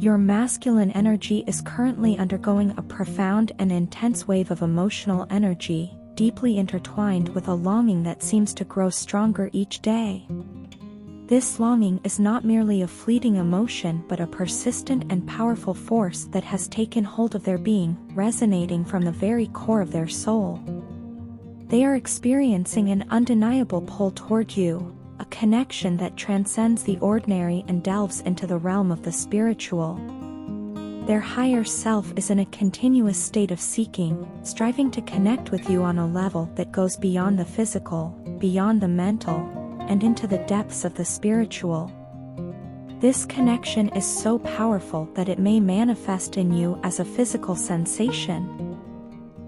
Your masculine energy is currently undergoing a profound and intense wave of emotional energy, deeply intertwined with a longing that seems to grow stronger each day. This longing is not merely a fleeting emotion but a persistent and powerful force that has taken hold of their being, resonating from the very core of their soul. They are experiencing an undeniable pull toward you, a connection that transcends the ordinary and delves into the realm of the spiritual. Their higher self is in a continuous state of seeking, striving to connect with you on a level that goes beyond the physical, beyond the mental, and into the depths of the spiritual. This connection is so powerful that it may manifest in you as a physical sensation.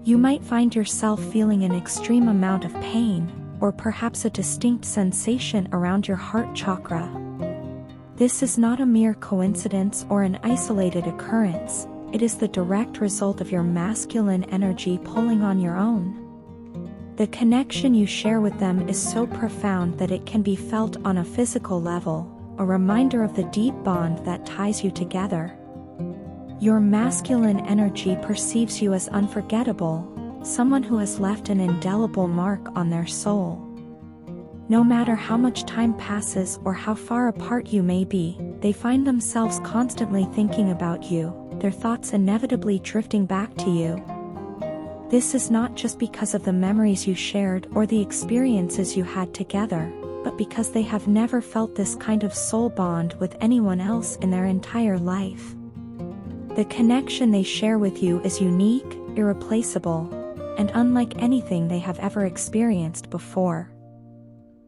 You might find yourself feeling an extreme amount of pain, or perhaps a distinct sensation around your heart chakra. This is not a mere coincidence or an isolated occurrence, it is the direct result of your masculine energy pulling on your own. The connection you share with them is so profound that it can be felt on a physical level, a reminder of the deep bond that ties you together. Your masculine energy perceives you as unforgettable, someone who has left an indelible mark on their soul. No matter how much time passes or how far apart you may be, they find themselves constantly thinking about you, their thoughts inevitably drifting back to you. This is not just because of the memories you shared or the experiences you had together, but because they have never felt this kind of soul bond with anyone else in their entire life. The connection they share with you is unique, irreplaceable, and unlike anything they have ever experienced before.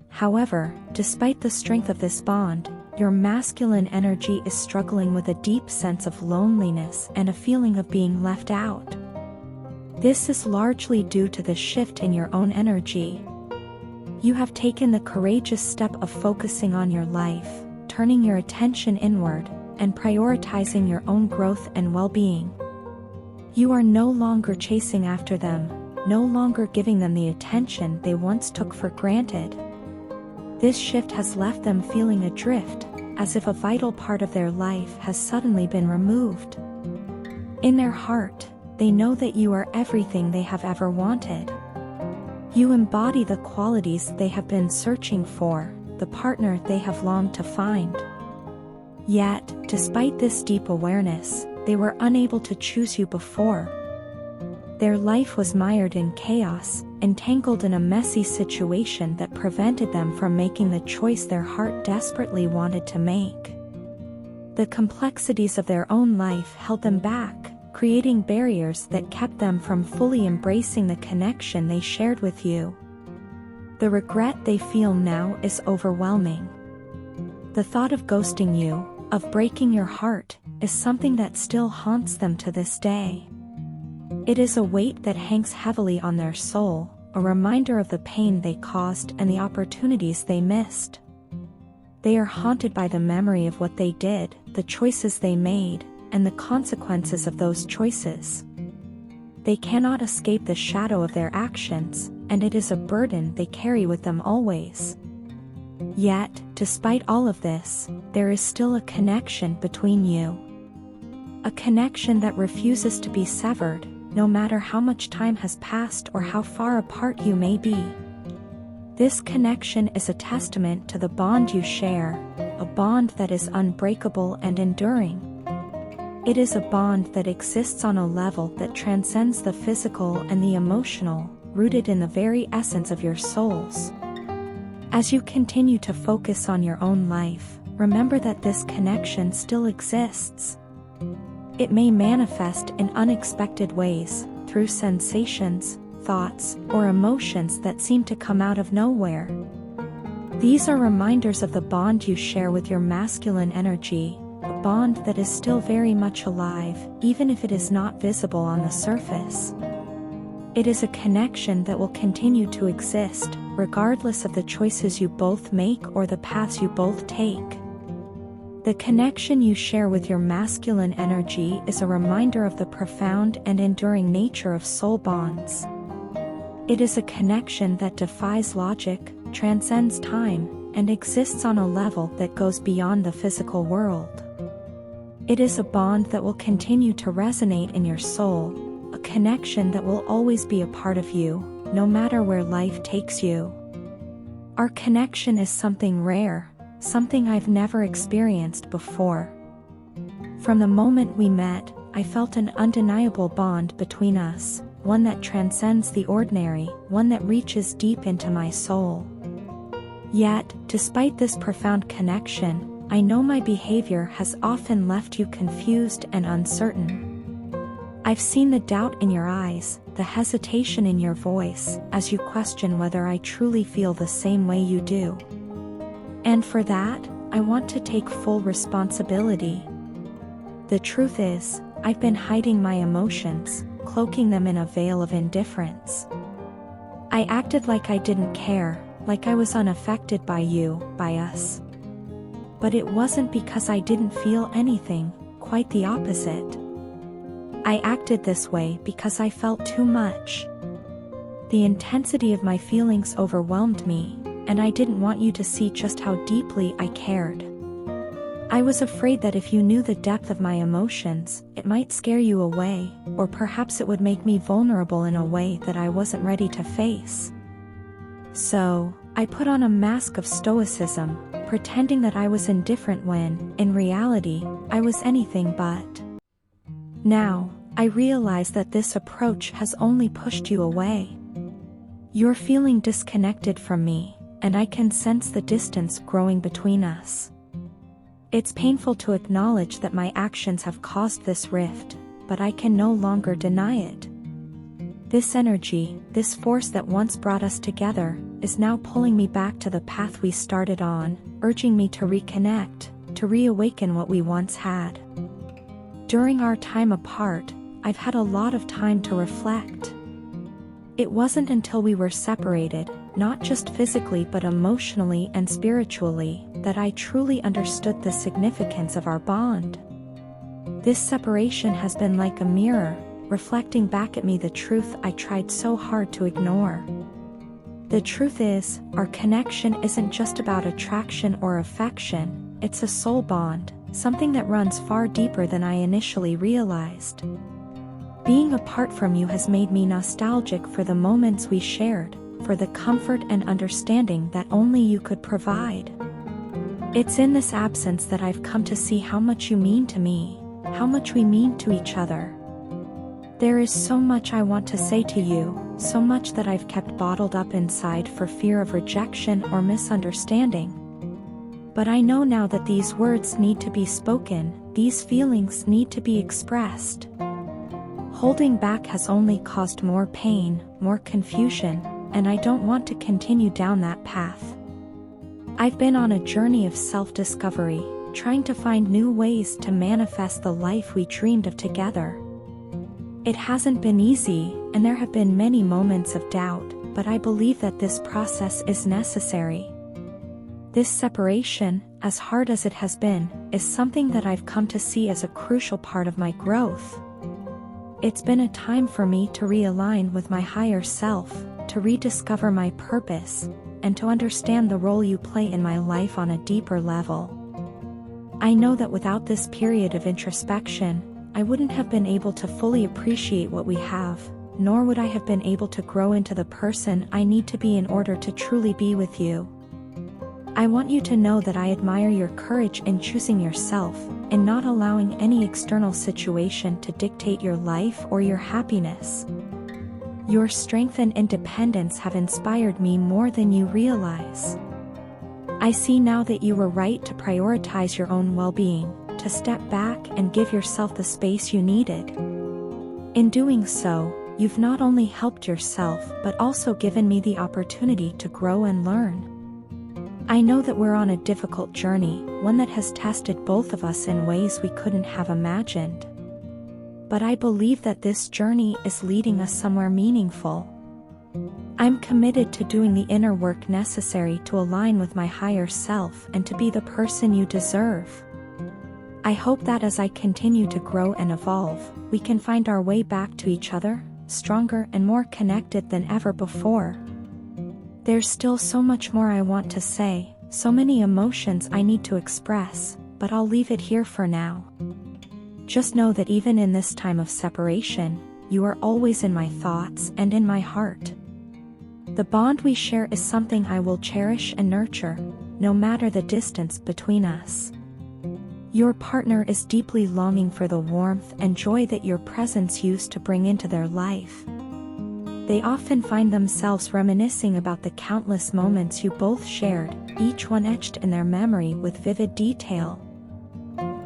However, despite the strength of this bond, your masculine energy is struggling with a deep sense of loneliness and a feeling of being left out. This is largely due to the shift in your own energy. You have taken the courageous step of focusing on your life, turning your attention inward, and prioritizing your own growth and well-being. You are no longer chasing after them, no longer giving them the attention they once took for granted. This shift has left them feeling adrift, as if a vital part of their life has suddenly been removed. In their heart, they know that you are everything they have ever wanted. You embody the qualities they have been searching for, the partner they have longed to find. Yet, despite this deep awareness, they were unable to choose you before. Their life was mired in chaos, entangled in a messy situation that prevented them from making the choice their heart desperately wanted to make. The complexities of their own life held them back, creating barriers that kept them from fully embracing the connection they shared with you. The regret they feel now is overwhelming. The thought of ghosting you, of breaking your heart, is something that still haunts them to this day. It is a weight that hangs heavily on their soul, a reminder of the pain they caused and the opportunities they missed. They are haunted by the memory of what they did, the choices they made, and the consequences of those choices. They cannot escape the shadow of their actions, and it is a burden they carry with them always. Yet, despite all of this, there is still a connection between you. A connection that refuses to be severed, no matter how much time has passed or how far apart you may be. This connection is a testament to the bond you share, a bond that is unbreakable and enduring. It is a bond that exists on a level that transcends the physical and the emotional, rooted in the very essence of your souls. As you continue to focus on your own life, remember that this connection still exists. It may manifest in unexpected ways, through sensations, thoughts, or emotions that seem to come out of nowhere. These are reminders of the bond you share with your masculine energy, a bond that is still very much alive, even if it is not visible on the surface. It is a connection that will continue to exist, regardless of the choices you both make or the paths you both take. The connection you share with your masculine energy is a reminder of the profound and enduring nature of soul bonds. It is a connection that defies logic, transcends time, and exists on a level that goes beyond the physical world. It is a bond that will continue to resonate in your soul, a connection that will always be a part of you, no matter where life takes you. Our connection is something rare, something I've never experienced before. From the moment we met, I felt an undeniable bond between us, one that transcends the ordinary, one that reaches deep into my soul. Yet, despite this profound connection, I know my behavior has often left you confused and uncertain. I've seen the doubt in your eyes, the hesitation in your voice, as you question whether I truly feel the same way you do. And for that, I want to take full responsibility. The truth is, I've been hiding my emotions, cloaking them in a veil of indifference. I acted like I didn't care, like I was unaffected by you, by us. But it wasn't because I didn't feel anything, quite the opposite. I acted this way because I felt too much. The intensity of my feelings overwhelmed me, and I didn't want you to see just how deeply I cared. I was afraid that if you knew the depth of my emotions, it might scare you away, or perhaps it would make me vulnerable in a way that I wasn't ready to face. So, I put on a mask of stoicism, pretending that I was indifferent when, in reality, I was anything but. Now, I realize that this approach has only pushed you away. You're feeling disconnected from me, and I can sense the distance growing between us. It's painful to acknowledge that my actions have caused this rift, but I can no longer deny it. This energy, this force that once brought us together, is now pulling me back to the path we started on, urging me to reconnect, to reawaken what we once had. During our time apart, I've had a lot of time to reflect. It wasn't until we were separated, not just physically but emotionally and spiritually, that I truly understood the significance of our bond. This separation has been like a mirror, reflecting back at me the truth I tried so hard to ignore. The truth is, our connection isn't just about attraction or affection, it's a soul bond, something that runs far deeper than I initially realized. Being apart from you has made me nostalgic for the moments we shared, for the comfort and understanding that only you could provide. It's in this absence that I've come to see how much you mean to me, how much we mean to each other. There is so much I want to say to you, so much that I've kept bottled up inside for fear of rejection or misunderstanding. But I know now that these words need to be spoken, these feelings need to be expressed. Holding back has only caused more pain, more confusion, and I don't want to continue down that path. I've been on a journey of self-discovery, trying to find new ways to manifest the life we dreamed of together. It hasn't been easy, and there have been many moments of doubt, but I believe that this process is necessary. This separation, as hard as it has been, is something that I've come to see as a crucial part of my growth. It's been a time for me to realign with my higher self, to rediscover my purpose, and to understand the role you play in my life on a deeper level. I know that without this period of introspection, I wouldn't have been able to fully appreciate what we have, nor would I have been able to grow into the person I need to be in order to truly be with you. I want you to know that I admire your courage in choosing yourself, and not allowing any external situation to dictate your life or your happiness. Your strength and independence have inspired me more than you realize. I see now that you were right to prioritize your own well-being, to step back and give yourself the space you needed. In doing so, you've not only helped yourself but also given me the opportunity to grow and learn. I know that we're on a difficult journey, one that has tested both of us in ways we couldn't have imagined. But I believe that this journey is leading us somewhere meaningful. I'm committed to doing the inner work necessary to align with my higher self and to be the person you deserve. I hope that as I continue to grow and evolve, we can find our way back to each other, stronger and more connected than ever before. There's still so much more I want to say, so many emotions I need to express, but I'll leave it here for now. Just know that even in this time of separation, you are always in my thoughts and in my heart. The bond we share is something I will cherish and nurture, no matter the distance between us. Your partner is deeply longing for the warmth and joy that your presence used to bring into their life. They often find themselves reminiscing about the countless moments you both shared, each one etched in their memory with vivid detail.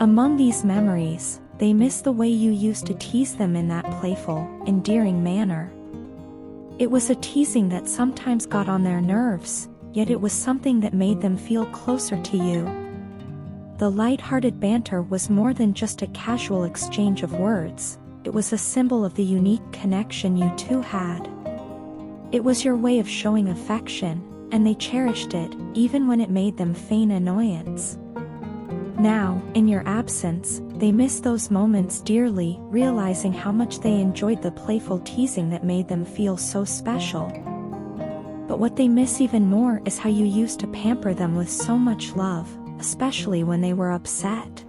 Among these memories, they miss the way you used to tease them in that playful, endearing manner. It was a teasing that sometimes got on their nerves, yet it was something that made them feel closer to you. The light-hearted banter was more than just a casual exchange of words, it was a symbol of the unique connection you two had. It was your way of showing affection, and they cherished it, even when it made them feign annoyance. Now, in your absence, they miss those moments dearly, realizing how much they enjoyed the playful teasing that made them feel so special. But what they miss even more is how you used to pamper them with so much love, especially when they were upset.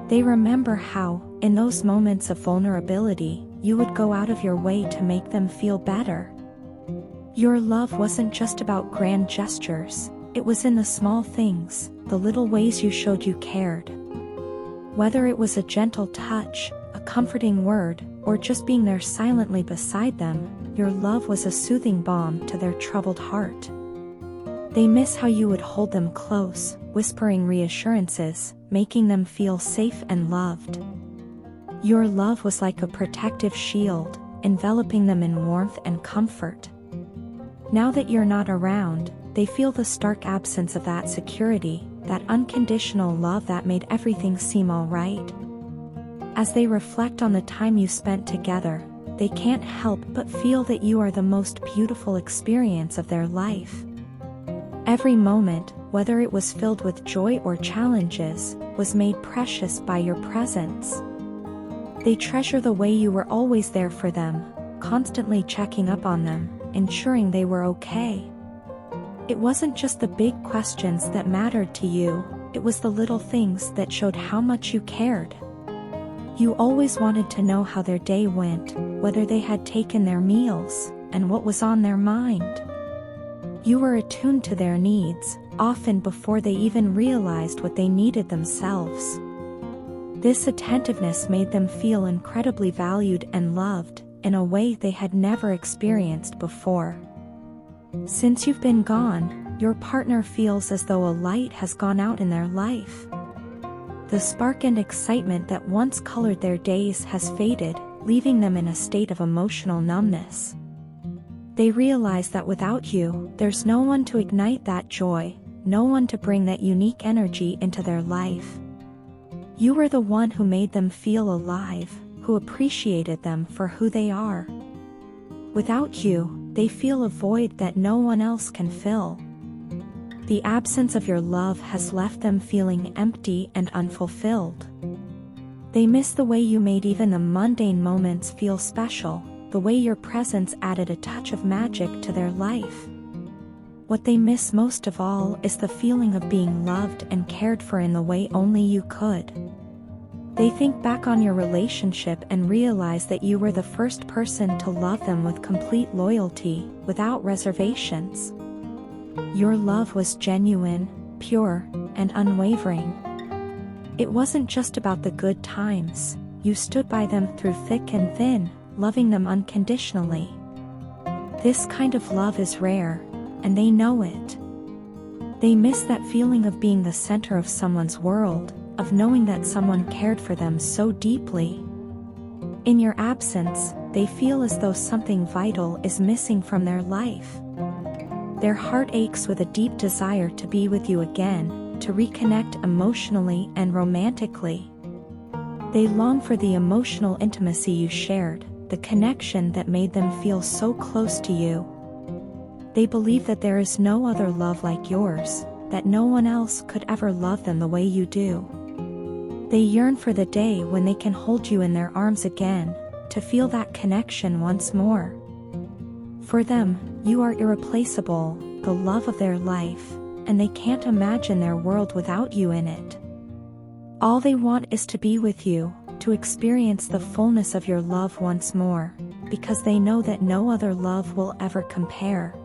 They remember how, in those moments of vulnerability, you would go out of your way to make them feel better. Your love wasn't just about grand gestures, it was in the small things, the little ways you showed you cared. Whether it was a gentle touch, a comforting word, or just being there silently beside them, your love was a soothing balm to their troubled heart. They miss how you would hold them close, whispering reassurances, making them feel safe and loved. Your love was like a protective shield, enveloping them in warmth and comfort. Now that you're not around, they feel the stark absence of that security, that unconditional love that made everything seem all right. As they reflect on the time you spent together, they can't help but feel that you are the most beautiful experience of their life. Every moment, whether it was filled with joy or challenges, was made precious by your presence. They treasure the way you were always there for them, constantly checking up on them, ensuring they were okay. It wasn't just the big questions that mattered to you, it was the little things that showed how much you cared. You always wanted to know how their day went, whether they had taken their meals, and what was on their mind. You were attuned to their needs, often before they even realized what they needed themselves. This attentiveness made them feel incredibly valued and loved, in a way they had never experienced before. Since you've been gone, your partner feels as though a light has gone out in their life. The spark and excitement that once colored their days has faded, leaving them in a state of emotional numbness. They realize that without you, there's no one to ignite that joy, no one to bring that unique energy into their life. You were the one who made them feel alive, who appreciated them for who they are. Without you, they feel a void that no one else can fill. The absence of your love has left them feeling empty and unfulfilled. They miss the way you made even the mundane moments feel special, the way your presence added a touch of magic to their life. What they miss most of all is the feeling of being loved and cared for in the way only you could. They think back on your relationship and realize that you were the first person to love them with complete loyalty, without reservations. Your love was genuine, pure, and unwavering. It wasn't just about the good times, you stood by them through thick and thin, loving them unconditionally. This kind of love is rare, and they know it. They miss that feeling of being the center of someone's world, of knowing that someone cared for them so deeply. In your absence, they feel as though something vital is missing from their life. Their heart aches with a deep desire to be with you again, to reconnect emotionally and romantically. They long for the emotional intimacy you shared, the connection that made them feel so close to you. They believe that there is no other love like yours, that no one else could ever love them the way you do. They yearn for the day when they can hold you in their arms again, to feel that connection once more. For them, you are irreplaceable, the love of their life, and they can't imagine their world without you in it. All they want is to be with you, to experience the fullness of your love once more, because they know that no other love will ever compare.